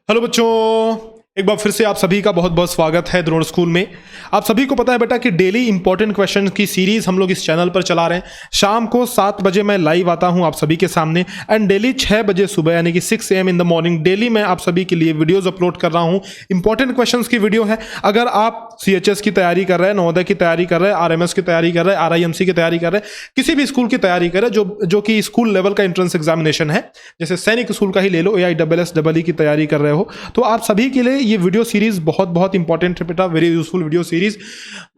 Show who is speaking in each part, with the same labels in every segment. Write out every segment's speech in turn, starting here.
Speaker 1: Hello बच्चों, एक बार फिर से आप सभी का बहुत बहुत स्वागत है द्रोण स्कूल में। आप सभी को पता है बेटा कि डेली इंपॉर्टेंट क्वेश्चन की सीरीज हम लोग इस चैनल पर चला रहे हैं। शाम को 7 बजे मैं लाइव आता हूं आप सभी के सामने एंड डेली 6 बजे सुबह यानी कि 6 AM in the morning daily मैं आप सभी के लिए वीडियोस अपलोड कर रहा हूं। इंपॉर्टेंट क्वेश्चंस की वीडियो है। अगर आप CHS की तैयारी कर रहे हैं, नवोदय की तैयारी कर रहे हैं, RMS की तैयारी कर रहे हैं, RIMC की तैयारी कर रहे हैं, किसी भी स्कूल की तैयारी कर रहे हैं जो कि स्कूल लेवल का एंट्रेंस एग्जामिनेशन है, जैसे सैनिक स्कूल का ही ले लो, AISSEE की तैयारी कर रहे हो, तो आप सभी के लिए ये वीडियो सीरीज बहुत बहुत इंपॉर्टेंट है बेटा, वेरी यूजफुल वीडियो सीरीज।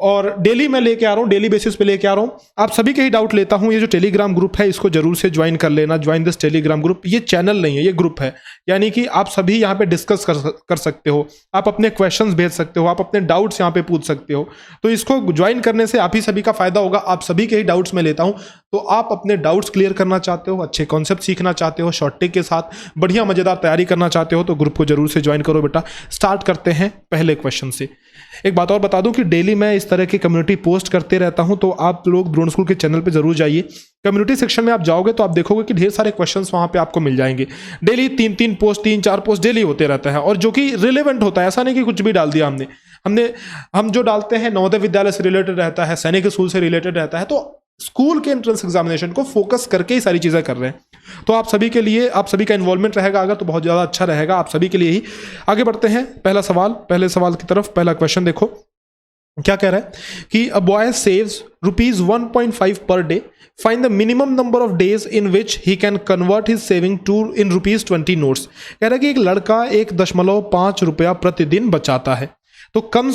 Speaker 1: और डेली मैं लेके आ रहा हूँ, डेली बेसिस पे लेके आ रहा हूँ। आप सभी के ही डाउट लेता हूँ। ये जो टेलीग्राम ग्रुप है इसको जरूर से ज्वाइन कर लेना। Join this Telegram group. ये चैनल नहीं है, ये ग्रुप है, यानी कि आप सभी यहाँ पे डिस्कस कर सकते हो, आप अपने क्वेश्चंस भेज सकते हो, आप अपने डाउट्स यहाँ पे पूछ सकते हो। तो इसको ज्वाइन करने से आप ही सभी का फायदा होगा। आप सभी के ही डाउट्स में लेता हूँ, तो आप अपने डाउट्स क्लियर करना चाहते हो, अच्छे कॉन्सेप्ट सीखना चाहते हो, शॉर्ट टिक के साथ बढ़िया मजेदार तैयारी करना चाहते हो, तो ग्रुप को जरूर से ज्वाइन करो बेटा। स्टार्ट करते हैं पहले क्वेश्चन से। एक बात और बता दूं कि डेली मैं इस तरह की कम्युनिटी पोस्ट करते रहता हूं, तो आप लोग द्रोण स्कूल के चैनल पे जरूर जाइए। कम्युनिटी सेक्शन में आप जाओगे तो आप देखोगे कि ढेर सारे क्वेश्चंस वहां पे आपको मिल जाएंगे। डेली 3-3 पोस्ट, 3-4 पोस्ट डेली होते रहता है, और जो कि रिलेवेंट होता है। ऐसा नहीं कि कुछ भी डाल दिया हम जो डालते हैं नवोदय विद्यालय से रिलेटेड रहता है, सैनिक स्कूल से रिलेटेड रहता है, तो स्कूल के एंट्रेंस एग्जामिनेशन को फोकस करके ही सारी चीजें कर रहे हैं। तो आप सभी के लिए, आप सभी का इन्वॉल्वमेंट रहेगा अगर, तो बहुत ज्यादा अच्छा रहेगा आप सभी के लिए ही। आगे बढ़ते हैं। पहले सवाल की तरफ। पहला क्वेश्चन देखो क्या कह रहा है कि a boy saves ₹1.5 per day, find the minimum number of days in which he can convert his saving to in ₹20 notes. कह रहा है कि एक लड़का 1.5 रुपया प्रतिदिन बचाता है, तो कम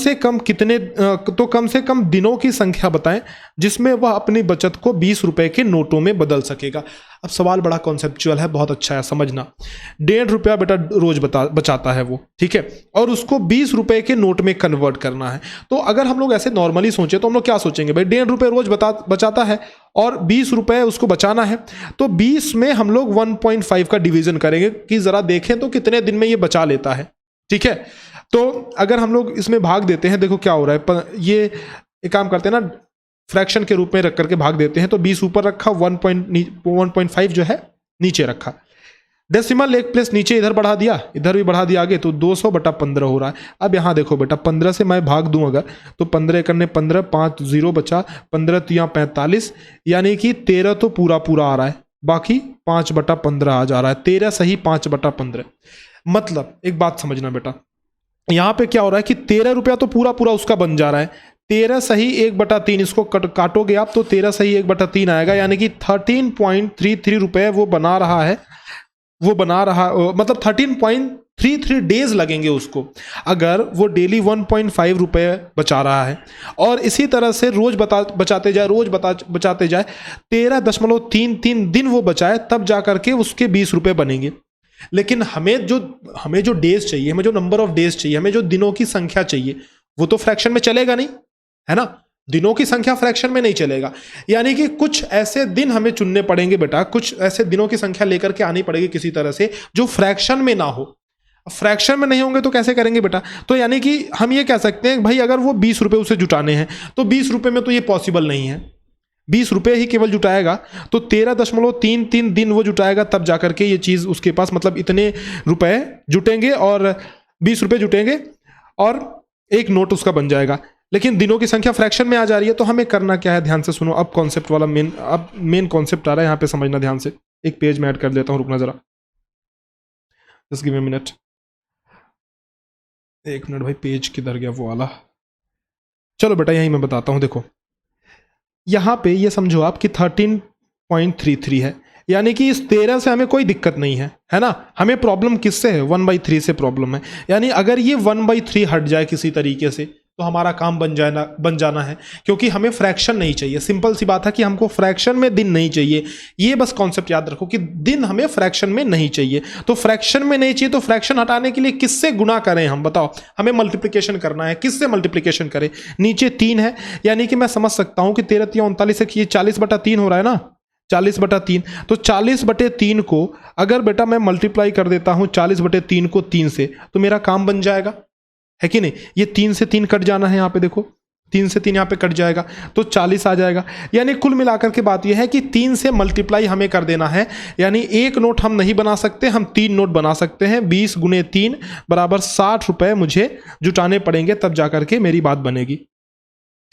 Speaker 1: से कम दिनों की संख्या बताएं जिसमें वह अपनी बचत को 20 रुपए के नोटों में बदल सकेगा। अब सवाल बड़ा कॉन्सेप्चुअल है, बहुत अच्छा है, समझना। 1.5 रुपया बेटा रोज बचाता है वो, ठीक है, और उसको 20 रुपए के नोट में कन्वर्ट करना है। तो अगर हम लोग ऐसे नॉर्मली सोचे तो हम लोग क्या सोचेंगे, भाई 1.5 रुपये रोज बचाता है और 20 रुपए उसको बचाना है, तो 20 में हम लोग 1.5 का डिवीजन करेंगे कि जरा देखें तो कितने दिन में ये बचा लेता है, ठीक है। तो अगर हम लोग इसमें भाग देते हैं, देखो क्या हो रहा है, ये एक काम करते हैं ना, फ्रैक्शन के रूप में रख करके भाग देते हैं। तो 20 ऊपर रखा, 1.5 जो है नीचे रखा, डेसिमल एक प्लेस नीचे इधर बढ़ा दिया, इधर भी बढ़ा दिया आगे, तो 200/15 हो रहा है। अब यहाँ देखो बेटा, 15 से मैं भाग दूं अगर, तो 15 करने 15, 5 0 बचा, 15 तिया 45, यानी कि 13 तो पूरा आ रहा है, बाकी 5/15 आ जा रहा है। 13 सही 5/15। मतलब एक बात समझना बेटा, यहां पे क्या हो रहा है कि 13 रुपया तो पूरा उसका बन जा रहा है। 13 सही 1/3, इसको काटोगे आप तो 13 सही 1/3 आएगा, यानी कि 13.33 रुपए वो बना रहा है, मतलब 13.33 डेज लगेंगे उसको, अगर वो डेली 1.5 रुपए बचा रहा है। और इसी तरह से रोज बचाते जाए 13.33 दिन वो बचाए, तब जाकर के उसके 20 रुपए बनेंगे। लेकिन हमें जो डेज चाहिए, हमें जो नंबर ऑफ डेज चाहिए, हमें जो दिनों की संख्या चाहिए, वो तो फ्रैक्शन में चलेगा नहीं, है ना। दिनों की संख्या फ्रैक्शन में नहीं चलेगा, यानी कि कुछ ऐसे दिन हमें चुनने पड़ेंगे बेटा, कुछ ऐसे दिनों की संख्या लेकर के आनी पड़ेगी किसी तरह से जो फ्रैक्शन में ना हो। फ्रैक्शन में नहीं होंगे तो कैसे करेंगे बेटा, तो यानी कि हम ये कह सकते हैं भाई, अगर वो 20 रुपए उसे जुटाने हैं तो 20 रुपए में तो ये पॉसिबल नहीं है, 20 रुपए ही केवल जुटाएगा, तो 13.33 दिन वो जुटाएगा, तब जाकर के ये चीज उसके पास, मतलब इतने रुपए जुटेंगे और 20 रुपए जुटेंगे और एक नोट उसका बन जाएगा। लेकिन दिनों की संख्या फ्रैक्शन में आ जा रही है, तो हमें करना क्या है, ध्यान से सुनो। अब कॉन्सेप्ट वाला मेन कॉन्सेप्ट आ रहा है, यहां पे समझना ध्यान से। एक पेज में ऐड कर देता हूं, रुकना जरा, just give me a minute. एक मिनट भाई, पेज किधर गया वो वाला। चलो बेटा यहीं मैं बताता हूं। देखो यहाँ पे ये समझो आप कि 13.33 है, यानी कि इस 13 से हमें कोई दिक्कत नहीं है ना। हमें प्रॉब्लम किससे है, 1/3 से प्रॉब्लम है। यानी अगर ये 1/3 हट जाए किसी तरीके से तो हमारा काम बन जाना है, क्योंकि हमें फ्रैक्शन नहीं चाहिए। सिंपल सी बात है कि हमको फ्रैक्शन में दिन नहीं चाहिए। ये बस कॉन्सेप्ट याद रखो कि दिन हमें फ्रैक्शन में नहीं चाहिए। तो फ्रैक्शन में नहीं चाहिए, तो फ्रैक्शन हटाने के लिए किससे गुणा करें हम, बताओ। हमें मल्टीप्लिकेशन करना है, किससे मल्टीप्लिकेशन करें। नीचे 3 है, यानी कि मैं समझ सकता हूं कि 13 × 39 है, ये 40/3 हो रहा है ना, 40/3। तो 40/3 को अगर बेटा मैं मल्टीप्लाई कर देता हूं 40/3 को 3 से, तो मेरा काम बन जाएगा, है कि नहीं। ये 3 से 3 कट जाना है, यहाँ पे देखो 3 से 3 यहाँ पे कट जाएगा तो 40 आ जाएगा। यानी कुल मिलाकर के बात यह है कि 3 से मल्टीप्लाई हमें कर देना है। यानी एक नोट हम नहीं बना सकते, हम 3 नोट बना सकते हैं। 20 गुणे 3 बराबर 60 रुपये मुझे जुटाने पड़ेंगे, तब जाकर के मेरी बात बनेगी।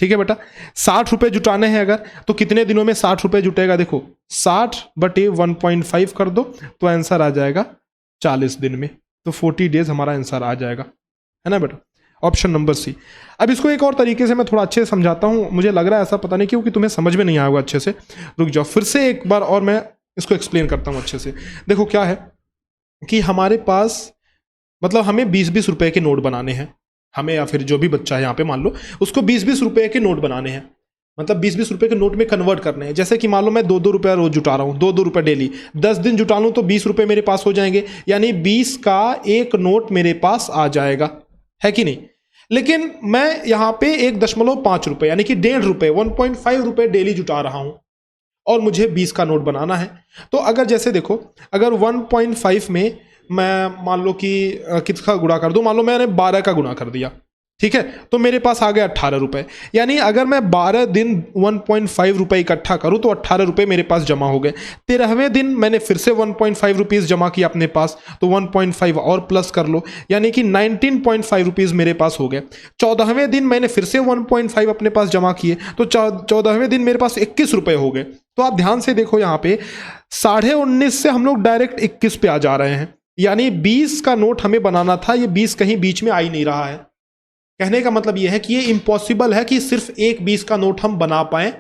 Speaker 1: ठीक है बेटा, 60 रुपये जुटाने हैं अगर, तो कितने दिनों में 60 रुपये जुटेगा? देखो 60 बटे 1.5 कर दो तो आंसर आ जाएगा 40 दिन में। तो 40 डेज हमारा आंसर आ जाएगा, है ना बेटा, ऑप्शन नंबर सी। अब इसको एक और तरीके से मैं थोड़ा अच्छे से समझाता हूँ। मुझे लग रहा है ऐसा पता नहीं क्योंकि तुम्हें समझ में नहीं आएगा अच्छे से। रुक जाओ, फिर से एक बार और मैं इसको एक्सप्लेन करता हूँ अच्छे से। देखो क्या है कि हमारे पास मतलब हमें 20-20 रुपए के नोट बनाने हैं, हमें या फिर जो भी बच्चा है यहाँ पे मान लो उसको 20-20 रुपए के नोट बनाने हैं। मतलब 20-20 रुपए के नोट में कन्वर्ट करने हैं। जैसे कि मान लो मैं 2-2 रुपया रोज जुटा रहा हूँ, 2-2 रुपये डेली, 10 दिन जुटा लूँ तो 20 रुपये मेरे पास हो जाएंगे। यानी 20 का एक नोट मेरे पास आ जाएगा, है कि नहीं। लेकिन मैं यहाँ पे 1.5 रुपये यानी कि 1.5 रुपये 1.5 रुपये डेली जुटा रहा हूँ और मुझे 20 का नोट बनाना है। तो अगर जैसे देखो, अगर 1.5 में मैं मान लो कि किसका गुणा कर दूं, मान लो मैंने 12 का गुणा कर दिया, ठीक है, तो मेरे पास आ गया 18 रुपये। यानी अगर मैं 12 दिन 1.5 रुपये इकट्ठा करूं तो 18 रुपये मेरे पास जमा हो गए। 13वें दिन मैंने फिर से 1.5 रुपीज़ जमा किया अपने पास, तो 1.5 और प्लस कर लो, यानी कि 19.5 रुपीज़ मेरे पास हो गए। 14वें दिन मैंने फिर से 1.5 अपने पास जमा किए, तो 14वें दिन मेरे पास 21 रुपये हो गए। तो आप ध्यान से देखो यहाँ पे 19.5 से हम लोग डायरेक्ट 21 पे आ जा रहे हैं। यानी 20 का नोट हमें बनाना था, ये 20 कहीं बीच में आ ही नहीं रहा है। कहने का मतलब यह है कि ये इम्पॉसिबल है कि सिर्फ एक 20 का नोट हम बना पाए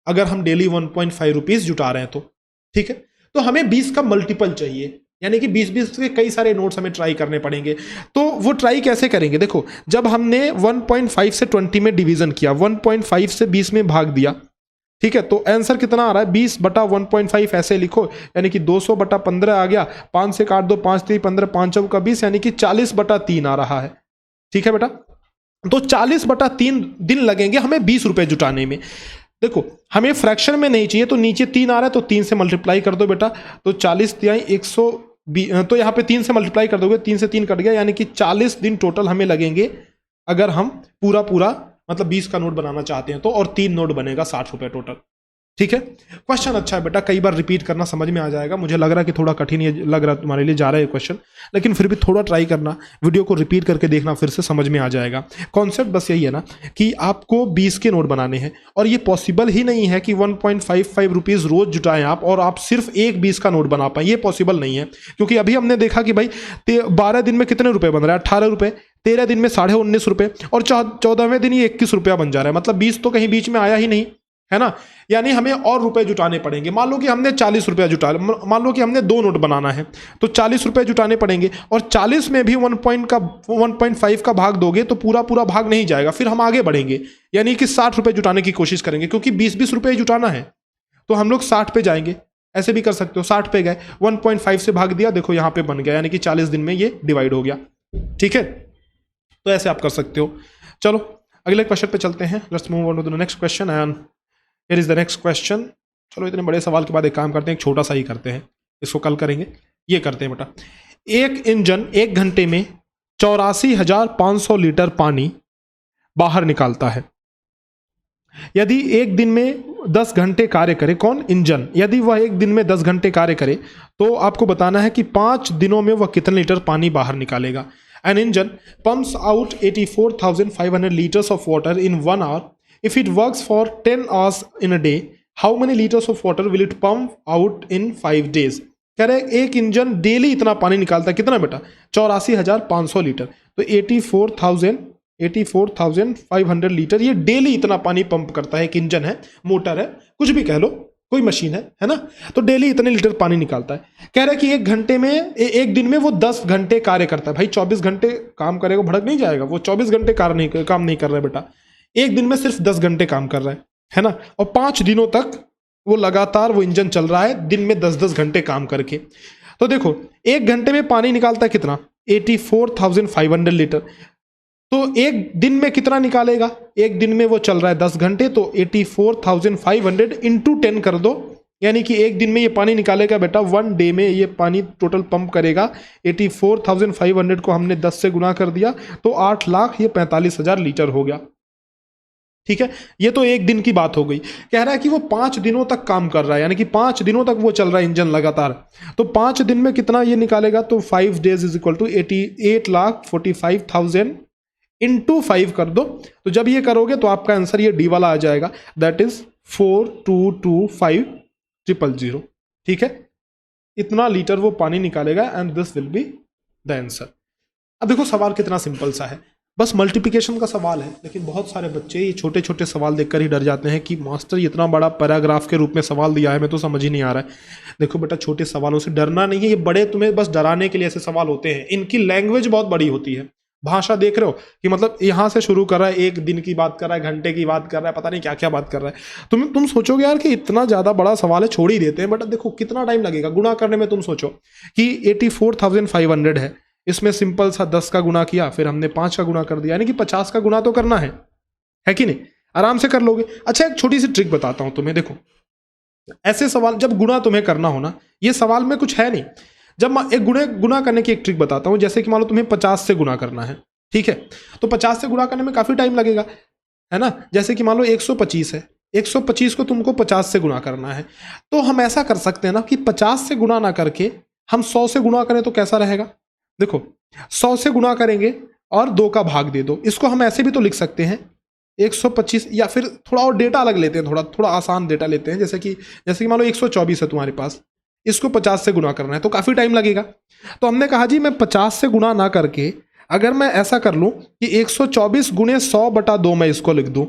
Speaker 1: अगर हम डेली 1.5 रुपीज जुटा रहे हैं तो। ठीक है, तो हमें 20 का मल्टीपल चाहिए, यानी कि 20-20 के कई सारे नोट्स हमें ट्राई करने पड़ेंगे। तो वो ट्राई कैसे करेंगे? देखो, जब हमने 1.5 से 20 में डिवीजन किया, 1.5 से 20 में भाग दिया, ठीक है, तो आंसर कितना आ रहा है? 20 बटा 1.5 ऐसे लिखो, यानी कि 200 बटा 15 आ गया। 5 से काट दो, 5 3 15, 5 चौक का 20, यानी कि 40 बटा 3 आ रहा है। ठीक है बेटा, तो 40 बटा 3 दिन लगेंगे हमें 20 रुपए जुटाने में। देखो, हमें फ्रैक्शन में नहीं चाहिए, तो नीचे 3 आ रहा है तो 3 से मल्टीप्लाई कर दो बेटा, तो 40 तिहाई 120, तो यहाँ पे 3 से मल्टीप्लाई कर दोगे, 3 से 3 कट गया, यानी कि 40 दिन टोटल हमें लगेंगे अगर हम पूरा मतलब 20 का नोट बनाना चाहते हैं तो, और 3 नोट बनेगा 60 रुपए टोटल। ठीक है, क्वेश्चन अच्छा है बेटा, कई बार रिपीट करना समझ में आ जाएगा। मुझे लग रहा है कि थोड़ा कठिन लग रहा है तुम्हारे लिए जा रहा है क्वेश्चन, लेकिन फिर भी थोड़ा ट्राई करना, वीडियो को रिपीट करके देखना, फिर से समझ में आ जाएगा। कॉन्सेप्ट बस यही है ना कि आपको 20 के नोट बनाने हैं, और ये पॉसिबल ही नहीं है कि 1.55 रुपीज़ रोज जुटाएं आप और आप सिर्फ एक 20 का नोट बना पाए। ये पॉसिबल नहीं है, क्योंकि अभी हमने देखा कि भाई 12 दिन में कितने रुपए बन रहा है? 18 रुपये। 13 दिन में 19.5 रुपये, और 14वें दिन ये 21 रुपया बन जा रहा है। मतलब 20 तो कहीं बीच में आया ही नहीं, है ना। यानी हमें और रुपए जुटाने पड़ेंगे। मान लो कि हमने 40 रुपया मान लो कि हमने 2 नोट बनाना है, तो 40 रुपये जुटाने पड़ेंगे, और 40 में भी 1.5 का भाग दोगे तो पूरा भाग नहीं जाएगा, फिर हम आगे बढ़ेंगे, यानी कि 60 रुपये जुटाने की कोशिश करेंगे, क्योंकि 20-20 रुपये जुटाना है, तो हम लोग 60 पे जाएंगे। ऐसे भी कर सकते हो, 60 पे गए, 1.5 से भाग दिया, देखो यहाँ पे बन गया, यानी कि 40 दिन में ये डिवाइड हो गया। ठीक है, तो ऐसे आप कर सकते हो। चलो अगले क्वेश्चन पे चलते हैं। Let's move on to the next question, and here is the next question. चलो इतने बड़े सवाल के बाद एक काम करते हैं, एक छोटा सा ही करते हैं, इसको कल करेंगे। ये करते हैं बेटा, एक इंजन 1 घंटे में 84,500 लीटर पानी बाहर निकालता है। यदि एक दिन में 10 घंटे कार्य करे, कौन? इंजन। यदि वह एक दिन में 10 घंटे कार्य करे तो आपको बताना है कि 5 दिनों में वह कितने लीटर पानी बाहर निकालेगा। An engine pumps out 84,500 liters of water in 1 hour. If it works for 10 hours in a day, how many liters of water will it pump out in 5 days? कह रहे एक इंजन डेली इतना पानी निकालता है, कितना बेटा? 84,500 लीटर। तो 84,500 लीटर ये डेली इतना पानी पंप करता है। एक इंजन है, मोटर है, कुछ भी कह लो, कोई मशीन है ना, तो डेली इतने लीटर पानी निकालता है। कह रहा है कि एक घंटे में, एक दिन में वो 10 घंटे कार्य करता है। भाई 24 घंटे काम करेगा, भड़क नहीं जाएगा? वो 24 घंटे काम नहीं कर रहा है बेटा, एक दिन में सिर्फ 10 घंटे काम कर रहा है ना, और 5 दिनों तक वो लगातार वो इंजन चल रहा है, दिन में 10-10 घंटे काम करके। तो देखो, एक घंटे में पानी निकालता है कितना? 84,500 लीटर। तो एक दिन में कितना निकालेगा? एक दिन में वो चल रहा है 10 घंटे, तो 84,500 इंटू 10 कर दो, यानी कि एक दिन में ये पानी निकालेगा बेटा, 1 डे में ये पानी टोटल पंप करेगा। 84,500 को हमने 10 से गुना कर दिया, तो 8 लाख ये 45,000 लीटर हो गया। ठीक है, ये तो एक दिन की बात हो गई। कह रहा है कि वो 5 दिनों तक काम कर रहा है, यानी कि 5 दिनों तक वो चल रहा है इंजन लगातार। तो 5 दिन में कितना ये निकालेगा, तो 5 days is equal to 88,45,000 into 5 कर दो। तो जब ये करोगे तो आपका आंसर ये डी वाला आ जाएगा, दैट इज 4225,000। ठीक है, इतना लीटर वो पानी निकालेगा and this will be the answer. अब देखो सवाल कितना सिंपल सा है, बस मल्टीप्लिकेशन का सवाल है, लेकिन बहुत सारे बच्चे ये छोटे छोटे सवाल देखकर ही डर जाते हैं कि मास्टर इतना बड़ा पैराग्राफ के रूप में सवाल दिया है, मैं तो समझ ही नहीं आ रहा है। देखो बेटा, छोटे सवालों से डरना नहीं है, ये बड़े तुम्हें बस डराने के लिए ऐसे सवाल होते हैं। इनकी लैंग्वेज बहुत बड़ी होती है, भाषा देख रहे हो कि मतलब यहाँ से शुरू कर रहा है, एक दिन की बात कर रहा है, घंटे की बात कर रहा है, पता नहीं क्या क्या बात कर रहा है। तुम सोचोगे यार कि इतना ज़्यादा बड़ा सवाल है, छोड़ ही देते हैं, बट देखो कितना टाइम लगेगा गुणा करने में। तुम सोचो कि 84,500 है, इसमें सिंपल सा 10 का गुना किया, फिर हमने 5 का गुना कर दिया, यानी कि 50 का गुना तो करना है कि नहीं, आराम से कर लोगे। अच्छा, एक छोटी सी ट्रिक बताता हूं तुम्हें। देखो ऐसे सवाल जब गुना तुम्हें करना हो ना, ये सवाल में कुछ है नहीं, जब एक गुना करने की एक ट्रिक बताता हूं। जैसे कि मान लो तुम्हें 50 से गुना करना है, ठीक है, तो 50 से गुना करने में काफी टाइम लगेगा, है ना। जैसे कि मान लो 125 है, 125 को तुमको 50 से गुना करना है, तो हम ऐसा कर सकते हैं ना कि 50 से गुना ना करके हम 100 से गुना करें तो कैसा रहेगा। देखो 100 से गुना करेंगे और 2 का भाग दे दो। इसको हम ऐसे भी तो लिख सकते हैं 125, या फिर थोड़ा और डेटा अलग लेते हैं, थोड़ा आसान डेटा लेते हैं। जैसे कि मान लो 124 है तुम्हारे पास, इसको 50 से गुना करना है तो काफ़ी टाइम लगेगा। तो हमने कहा जी मैं 50 से गुना ना करके अगर मैं ऐसा कर लूँ कि 124 गुणे 100/2 मैं इसको लिख दूँ,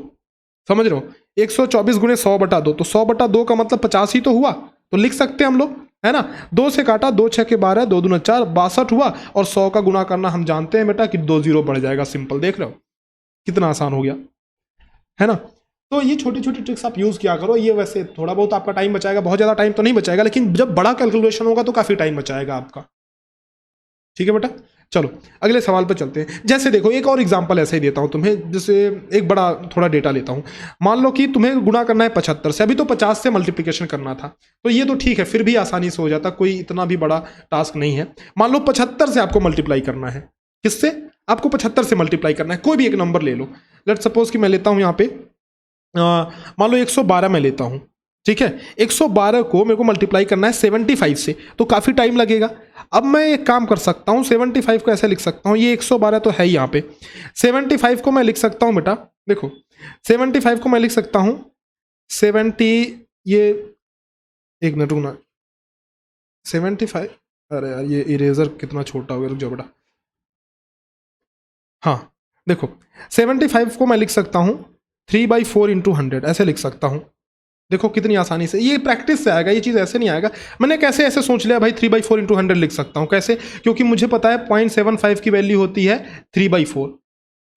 Speaker 1: समझ रहे हो, 124 गुणे 100/2, तो 100/2 का मतलब 50 ही तो हुआ, तो लिख सकते हैं हम लोग, है ना। 2 से काटा, 2 6 के 12, 2 दूना 4, 62 हुआ। और 100 का गुना करना हम जानते हैं बेटा कि 2 0 बढ़ जाएगा, सिंपल, देख रहे हो कितना आसान हो गया, है ना। तो ये छोटी छोटी ट्रिक्स आप यूज़ किया करो, ये वैसे थोड़ा बहुत आपका टाइम बचाएगा, बहुत ज़्यादा टाइम तो नहीं बचाएगा, लेकिन जब बड़ा कैलकुलेशन होगा तो काफ़ी टाइम बचाएगा आपका। ठीक है बेटा, चलो अगले सवाल पर चलते हैं। जैसे देखो एक और एग्जांपल ऐसे ही देता हूं तुम्हें, जैसे एक बड़ा थोड़ा डेटा लेता हूं। मान लो कि तुम्हें गुणा करना है 75 से, अभी तो 50 से मल्टीप्लिकेशन करना था, तो ये तो ठीक है, फिर भी आसानी से हो जाता, कोई इतना भी बड़ा टास्क नहीं है। मान लो 75 से आपको मल्टीप्लाई करना है, किससे, आपको 75 से मल्टीप्लाई करना है, कोई भी एक नंबर ले लो। लेट सपोज कि मैं लेता हूं यहाँ पे मान लो 112 में लेता हूं, ठीक है। 112 को मेरे को मल्टीप्लाई करना है 75 से, तो काफ़ी टाइम लगेगा। अब मैं एक काम कर सकता हूँ, 75 को ऐसे लिख सकता हूँ, ये 112 तो है ही यहाँ पे, 75 को मैं लिख सकता हूँ बेटा, देखो 75 को मैं लिख सकता हूँ 70, ये एक मिनट रुकना, 75, अरे यार ये इरेजर कितना छोटा हो गया, रुक जाओ बेटा। हाँ देखो 75 को मैं लिख सकता हूँ 3/4 × 100, ऐसे लिख सकता हूँ। देखो कितनी आसानी से, ये प्रैक्टिस से आएगा, ये चीज़ ऐसे नहीं आएगा। मैंने कैसे ऐसे सोच लिया भाई 3/4 × 100 लिख सकता हूँ, कैसे, क्योंकि मुझे पता है 0.75 की वैल्यू होती है 3/4,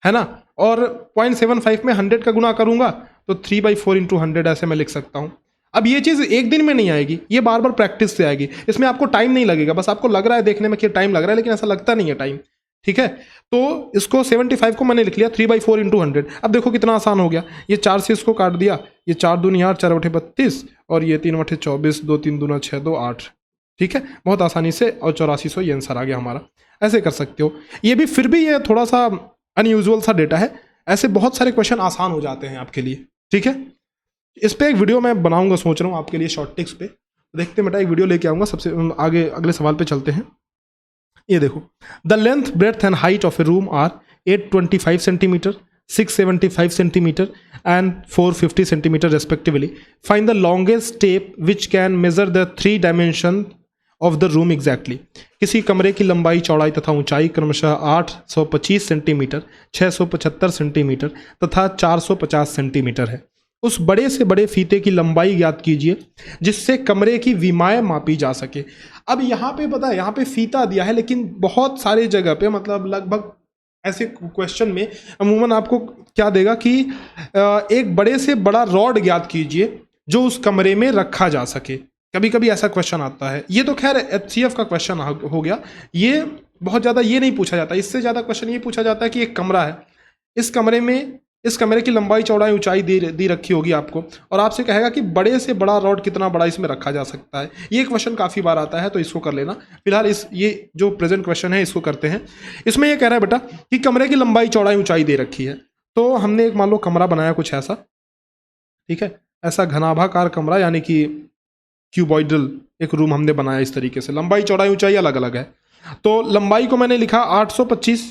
Speaker 1: है ना, और 0.75 में 100 का गुना करूंगा तो 3/4 × 100 ऐसे मैं लिख सकता हूँ। अब ये चीज़ एक दिन में नहीं आएगी, ये बार बार प्रैक्टिस से आएगी, इसमें आपको टाइम नहीं लगेगा, बस आपको लग रहा है देखने में कि टाइम लग रहा है, लेकिन ऐसा लगता नहीं है टाइम, ठीक है। तो इसको 75 को मैंने लिख लिया 3/4 × 100। अब देखो कितना आसान हो गया, ये 4 से इसको काट दिया, ये 4 दूनी 8, 4 बटे 32, और ये 3 बटे 24, 2 3 दूना 6, 2 8, ठीक है, बहुत आसानी से, और 8400 ये आंसर आ गया हमारा। ऐसे कर सकते हो, ये भी फिर भी ये थोड़ा सा अनयूजुअल सा डेटा है, ऐसे बहुत सारे क्वेश्चन आसान हो जाते हैं आपके लिए, ठीक है। इस पर एक वीडियो मैं बनाऊंगा, सोच रहा हूँ आपके लिए शॉर्ट टिप्स पे, देखते हैं बेटा, एक वीडियो लेके आऊँगा। सबसे आगे अगले सवाल पे चलते हैं। ये देखो, the length breadth and height of a room are 825 centimetre, 675 centimetre and 450 centimetre respectively. Find the longest tape which can measure the 3 dimension of the room exactly. किसी कमरे की लंबाई, चौड़ाई तथा ऊंचाई क्रमशः 825 सेंटीमीटर, 675 सेंटीमीटर तथा 450 सेंटीमीटर है। उस बड़े से बड़े फीते की लंबाई ज्ञात कीजिए जिससे कमरे की विमाएं मापी जा सके। अब यहाँ पे पता है, यहाँ पे फीता दिया है, लेकिन बहुत सारे जगह पे, मतलब लगभग ऐसे क्वेश्चन में अमूमन आपको क्या देगा कि एक बड़े से बड़ा रॉड ज्ञात कीजिए जो उस कमरे में रखा जा सके। कभी कभी ऐसा क्वेश्चन आता है, ये तो खैर HCF का क्वेश्चन हो गया, ये बहुत ज़्यादा ये नहीं पूछा जाता। इससे ज़्यादा क्वेश्चन ये पूछा जाता है कि एक कमरा है, इस कमरे की लंबाई, चौड़ाई, ऊंचाई दी रखी होगी आपको, और आपसे कहेगा कि बड़े से बड़ा रॉड कितना बड़ा इसमें रखा जा सकता है। ये क्वेश्चन काफ़ी बार आता है, तो इसको कर लेना। फिलहाल ये जो प्रेजेंट क्वेश्चन है इसको करते हैं। इसमें ये कह रहा है बेटा कि कमरे की लंबाई, चौड़ाई, ऊंचाई दे रखी है, तो हमने एक मान लो कमरा बनाया कुछ ऐसा, ठीक है, ऐसा घनाभाकार कमरा यानी कि क्यूबॉइडल एक रूम हमने बनाया इस तरीके से। लंबाई चौड़ाई ऊंचाई अलग अलग है। तो लंबाई को मैंने लिखा 825,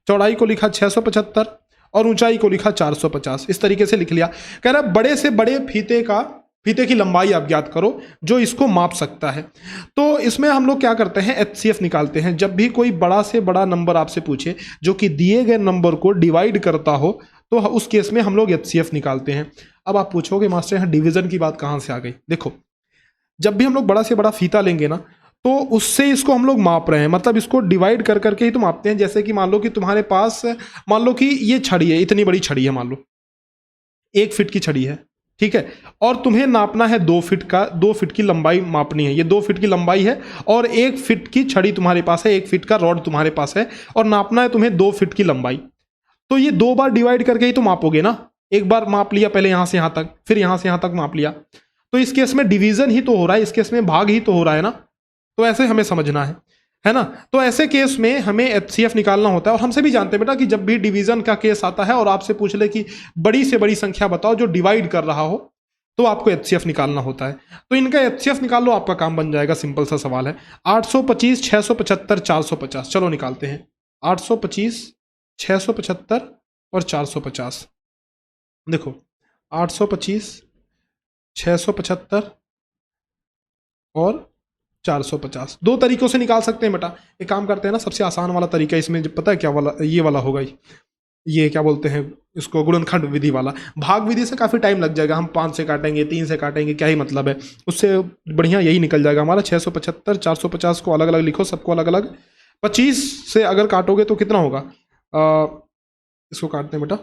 Speaker 1: चौड़ाई को लिखा 675 और ऊंचाई को लिखा 450, इस तरीके से लिख लिया। कह रहा बड़े से बड़े फीते की लंबाई आप ज्ञात करो जो इसको माप सकता है। तो इसमें हम लोग क्या करते हैं, एचसीएफ निकालते हैं। जब भी कोई बड़ा से बड़ा नंबर आपसे पूछे जो कि दिए गए नंबर को डिवाइड करता हो तो उस केस में हम लोग एचसीएफ निकालते हैं। अब आप पूछोगे मास्टर यहाँ डिवीजन की बात कहाँ से आ गई? देखो, जब भी हम लोग बड़ा से बड़ा फीता लेंगे ना तो उससे इसको हम लोग माप रहे हैं, मतलब इसको डिवाइड कर करके ही तो मापते हैं। जैसे कि मान लो कि तुम्हारे पास, मान लो कि ये छड़ी है, इतनी बड़ी छड़ी है, मान लो 1 फीट की छड़ी है, ठीक है, और तुम्हें नापना है 2 फीट का, 2 फीट की लंबाई मापनी है। ये 2 फीट की लंबाई है और 1 फीट की छड़ी तुम्हारे पास है, 1 फीट का रॉड तुम्हारे पास है और नापना है तुम्हें 2 फीट की लंबाई। तो ये 2 बार डिवाइड करके ही तो मापोगे ना। एक बार माप लिया पहले यहां से यहां तक, फिर यहां से यहां तक माप लिया, तो इस केस में डिवीजन ही तो हो रहा है, इस केस में भाग ही तो हो रहा है ना। तो ऐसे हमें समझना है ना। तो ऐसे केस में हमें एचसीएफ निकालना होता है। और हमसे भी जानते हैं बेटा कि जब भी डिवीजन का केस आता है और आपसे पूछ ले कि बड़ी से बड़ी संख्या बताओ जो डिवाइड कर रहा हो, तो आपको एचसीएफ निकालना होता है। तो इनका एचसीएफ निकाल लो, आपका काम बन जाएगा। सिंपल सा सवाल है। 825, 675, 450, चलो निकालते हैं। 825, 675 और 450। देखो 825, 675 और 450 दो तरीकों से निकाल सकते हैं बेटा। एक काम करते हैं ना, सबसे आसान वाला तरीका इसमें पता है क्या वाला, ये वाला होगा। ये क्या बोलते हैं इसको, गुणनखंड विधि वाला। भाग विधि से काफ़ी टाइम लग जाएगा, हम 5 से काटेंगे, 3 से काटेंगे, क्या ही मतलब है। उससे बढ़िया यही निकल जाएगा हमारा। 675, 450 को अलग अलग लिखो, सबको अलग अलग। 25 से अगर काटोगे तो कितना होगा, इसको काटते हैं बेटा।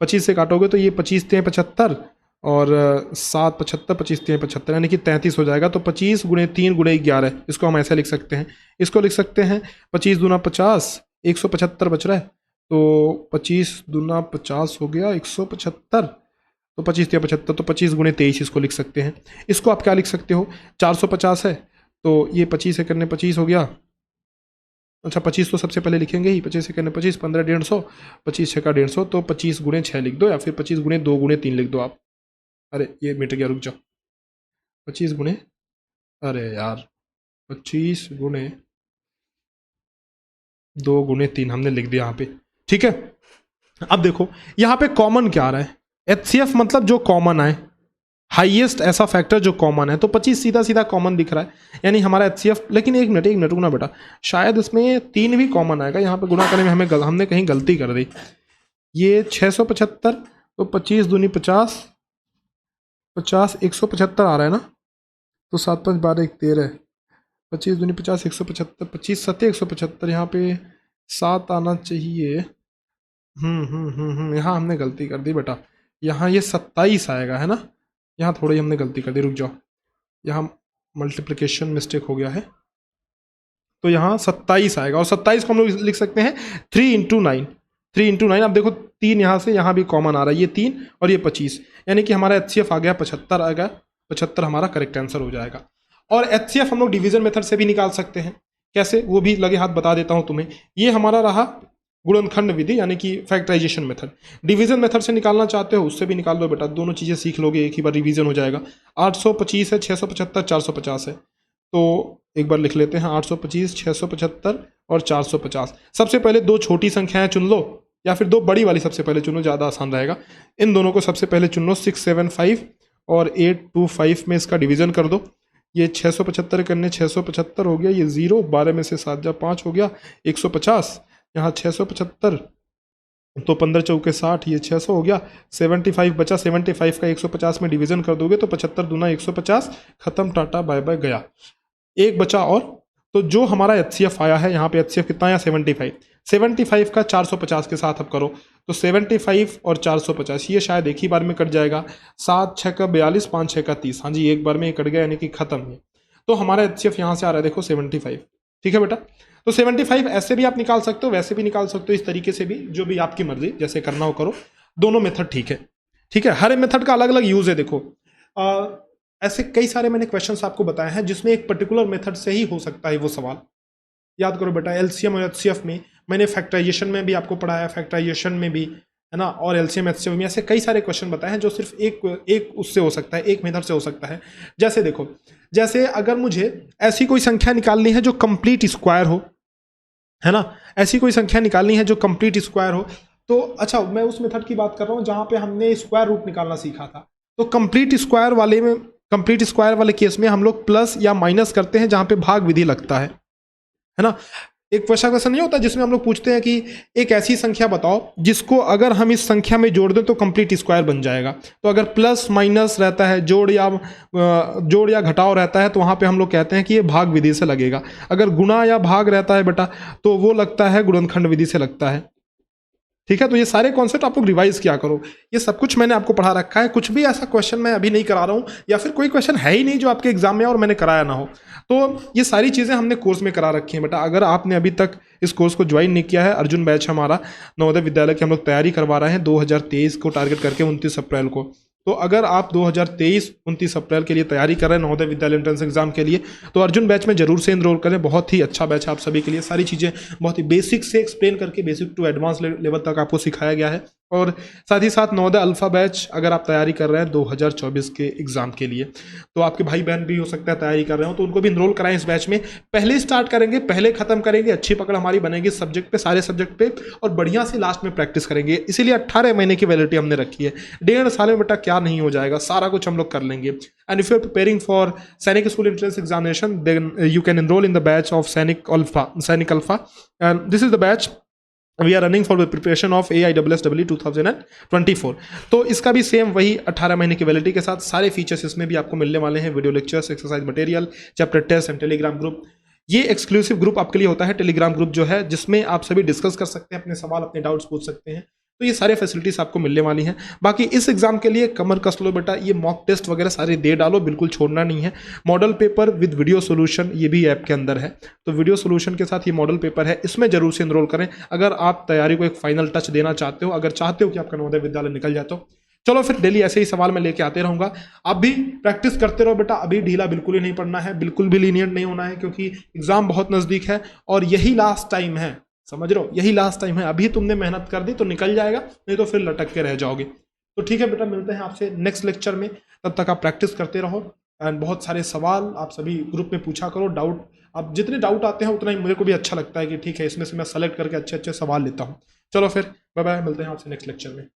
Speaker 1: 25 से काटोगे तो ये 25 3 75 और 7 75, 25 3 75 यानी कि 33 हो जाएगा। तो 25 गुणे 3 गुणे 11, इसको हम ऐसे लिख सकते हैं। इसको लिख सकते हैं 25 दूना 50, 175 बच रहा है। तो 25 दूना 50 हो गया 175, तो 25 3 75, तो 25 गुणे 23 इसको लिख सकते हैं। इसको आप क्या लिख सकते हो, 450 है तो ये 25 से करने 25 हो गया। अच्छा 25 तो सबसे पहले लिखेंगे ही, 25 से करने 25, 15 150, 25 6 का 150, तो 25 गुणे 6 लिख दो या फिर 25 गुणे 2 गुणे 3 लिख दो आप। अरे ये मिट गया, रुक जाओ। 25 गुणे, अरे यार 25 गुणे 2 गुणे 3 हमने लिख दिया यहाँ पे, ठीक है। अब देखो यहाँ पे कॉमन क्या आ रहा है, एचसीएफ मतलब जो कॉमन आए, हाईएस्ट ऐसा फैक्टर जो कॉमन है। तो 25 सीधा सीधा कॉमन दिख रहा है, यानी हमारा एचसीएफ। लेकिन एक मिनट रुकना बेटा, शायद इसमें 3 भी कॉमन आएगा। यहाँ पे गुणा करने में हमने कहीं गलती कर दी। ये 675, तो 25 दूनी 50, 50 175 आ रहा है ना। तो 7 5 12 1 13, 25 दूनी 50, 175, 25 7 175, यहाँ पे 7 आना चाहिए। यहाँ हमने गलती कर दी बेटा, यहाँ ये 27 आएगा, है ना। यहाँ थोड़ी हमने गलती कर दी, रुक जाओ, यहाँ मल्टीप्लिकेशन मिस्टेक हो गया है। तो यहाँ 27 आएगा और 27 को हम लोग लिख सकते हैं 3 इंटू 9, 3 इंटू 9। अब देखो 3 यहाँ से यहाँ भी कॉमन आ रहा है, ये 3 और ये 25, यानी कि हमारा एचसीएफ आ गया 75 आ गया। 75 हमारा करेक्ट आंसर हो जाएगा। और एचसीएफ हम लोग डिवीजन मेथड से भी निकाल सकते हैं। कैसे, वो भी लगे हाथ बता देता हूँ तुम्हें। ये हमारा रहा गुणनखंड विधि यानी कि फैक्टराइजेशन मेथड। डिवीजन मेथड से निकालना चाहते हो उससे भी निकाल लो बेटा, दोनों चीज़ें सीख लोगे, एक ही बार रिवीजन हो जाएगा। 825 है, 675 450 है, तो एक बार लिख लेते हैं 825 675 और 450। सबसे पहले 2 छोटी संख्याएं चुन लो या फिर 2 बड़ी वाली सबसे पहले चुनो, ज़्यादा आसान रहेगा। इन दोनों को सबसे पहले चुन लो, 675 और 825 में इसका डिवीजन कर दो। ये 675 करने 675 हो गया, ये 0, 12 में से 7 जा 5 हो गया 150। यहाँ 675 तो 15 चौके 60, ये 600 हो गया। 75 बचा, 75 का 150 में डिवीजन कर दोगे तो 75 दूना 150, खत्म, टाटा बाय बाय गया। एक बचा और, तो जो हमारा एचसीएफ आया है यहाँ पे, एचसीएफ कितना आया 75, 75 का 450 के साथ अब करो तो 75 और 450 ये शायद एक ही बार में कट जाएगा। 7 6 का 42, 5 6 का 30, हाँ जी एक बार में ये कट गया यानी कि खत्म है। तो हमारा एचसीएफ यहाँ से आ रहा है देखो 75, ठीक है बेटा। तो 75 ऐसे भी आप निकाल सकते हो, वैसे भी निकाल सकते हो, इस तरीके से भी, जो भी आपकी मर्जी, जैसे करना हो करो। दोनों मेथड ठीक है, ठीक है। हर मेथड का अलग अलग यूज है। देखो ऐसे कई सारे मैंने क्वेश्चंस आपको बताए हैं जिसमें एक पर्टिकुलर मेथड से ही हो सकता है वो सवाल। याद करो बेटा, एलसीएम और एचसीएफ में मैंने फैक्टराइजेशन में भी आपको पढ़ाया, फैक्टराइजेशन में भी, है ना, और एलसीएम एचसीएफ में ऐसे कई सारे क्वेश्चन बताए हैं जो सिर्फ एक उससे हो सकता है, एक मेथड से हो सकता है। जैसे देखो, जैसे अगर मुझे ऐसी कोई संख्या निकालनी है जो कंप्लीट स्क्वायर हो, है ना, ऐसी कोई संख्या निकालनी है जो कंप्लीट स्क्वायर हो, तो अच्छा मैं उस मेथड की बात कर रहा हूँ जहाँ पे हमने स्क्वायर रूट निकालना सीखा था। तो कंप्लीट स्क्वायर वाले केस में हम लोग प्लस या माइनस करते हैं जहाँ पे भाग विधि लगता है ना। एक वैसा क्वेश्चन नहीं होता जिसमें हम लोग पूछते हैं कि एक ऐसी संख्या बताओ जिसको अगर हम इस संख्या में जोड़ दें तो कंप्लीट स्क्वायर बन जाएगा। तो अगर प्लस माइनस रहता है, जोड़ या घटाव रहता है, तो वहाँ पे हम लोग कहते हैं कि ये भाग विधि से लगेगा। अगर गुणा या भाग रहता है बेटा तो वो लगता है गुणनखंड विधि से लगता है। ठीक है, तो ये सारे कॉन्सेप्ट आप लोग रिवाइज किया करो, ये सब कुछ मैंने आपको पढ़ा रखा है। कुछ भी ऐसा क्वेश्चन मैं अभी नहीं करा रहा हूँ या फिर कोई क्वेश्चन है ही नहीं जो आपके एग्जाम में और मैंने कराया ना हो, तो ये सारी चीज़ें हमने कोर्स में करा रखी हैं बेटा। अगर आपने अभी तक इस कोर्स को ज्वाइन नहीं किया है, अर्जुन बैच हमारा नवोदय विद्यालय की हम लोग तैयारी करवा रहे हैं 2023 को टारगेट करके 29 अप्रैल को। तो अगर आप 2023-29 अप्रैल के लिए तैयारी कर रहे हैं नवोदय विद्यालय एंट्रेंस एग्जाम के लिए, तो अर्जुन बैच में जरूर से एनरोल करें। बहुत ही अच्छा बैच है आप सभी के लिए, सारी चीज़ें बहुत ही बेसिक से एक्सप्लेन करके बेसिक टू एडवांस लेवल तक आपको सिखाया गया है। और साथ ही साथ नवोदय अल्फा बैच अगर आप तैयारी कर रहे हैं 2024 के एग्जाम के लिए, तो आपके भाई बहन भी हो सकता है तैयारी कर रहे हो, तो उनको भी इनरोल कराएं इस बैच में। पहले स्टार्ट करेंगे, पहले खत्म करेंगे, अच्छी पकड़ हमारी बनेगी सब्जेक्ट पे, सारे सब्जेक्ट पे, और बढ़िया से लास्ट में प्रैक्टिस करेंगे। इसीलिए 18 महीने की वैलिडिटी हमने रखी है। 1.5 साल में बेटा क्या नहीं हो जाएगा, सारा कुछ हम लोग कर लेंगे। And if you are preparing for Sainik school entrance examination, then you can enrol in the batch of Sainik alpha, and this is the batch we are running for the preparation of AISSW 2024। तो इसका भी same वही 18 महीने की validity के साथ सारे features इसमें भी आपको मिलने वाले हैं, video lectures, exercise material, chapter test and Telegram group. ये एक्सक्लूसिव ग्रुप आपके लिए होता है टेलीग्राम ग्रुप जो है, जिसमें आप सभी डिस्कस कर सकते हैं, अपने सवाल अपने डाउट्स पूछ सकते हैं। तो ये सारे फैसिलिटीज आपको मिलने वाली हैं। बाकी इस एग्जाम के लिए कमर कस लो बेटा, ये मॉक टेस्ट वगैरह सारे दे डालो, बिल्कुल छोड़ना नहीं है। Model paper with video solution ये भी ऐप के अंदर है, तो वीडियो सोल्यूशन के साथ ये मॉडल पेपर है, इसमें जरूर से एनरोल करें अगर आप तैयारी को एक फाइनल टच देना चाहते हो, अगर चाहते हो कि आपका नवोदय विद्यालय निकल जाए तो। चलो फिर डेली ऐसे ही सवाल मैं लेके आते रहूंगा, आप भी प्रैक्टिस करते रहो बेटा। अभी ढीला बिल्कुल ही नहीं पड़ना है, बिल्कुल भी लीनियंट नहीं होना है, क्योंकि एग्जाम बहुत नजदीक है और यही लास्ट टाइम है, समझ रहे हो, यही लास्ट टाइम है। अभी तुमने मेहनत कर दी तो निकल जाएगा, नहीं तो फिर लटक के रह जाओगे। तो ठीक है बेटा, मिलते हैं आपसे नेक्स्ट लेक्चर में, तब तक आप प्रैक्टिस करते रहो। एंड बहुत सारे सवाल आप सभी ग्रुप में पूछा करो, डाउट आप जितने डाउट आते हैं उतना ही मेरे को भी अच्छा लगता है कि ठीक है इसमें से मैं सेलेक्ट करके अच्छे अच्छे सवाल लेता हूँ। चलो फिर बाय बाय, मिलते हैं आपसे नेक्स्ट लेक्चर में।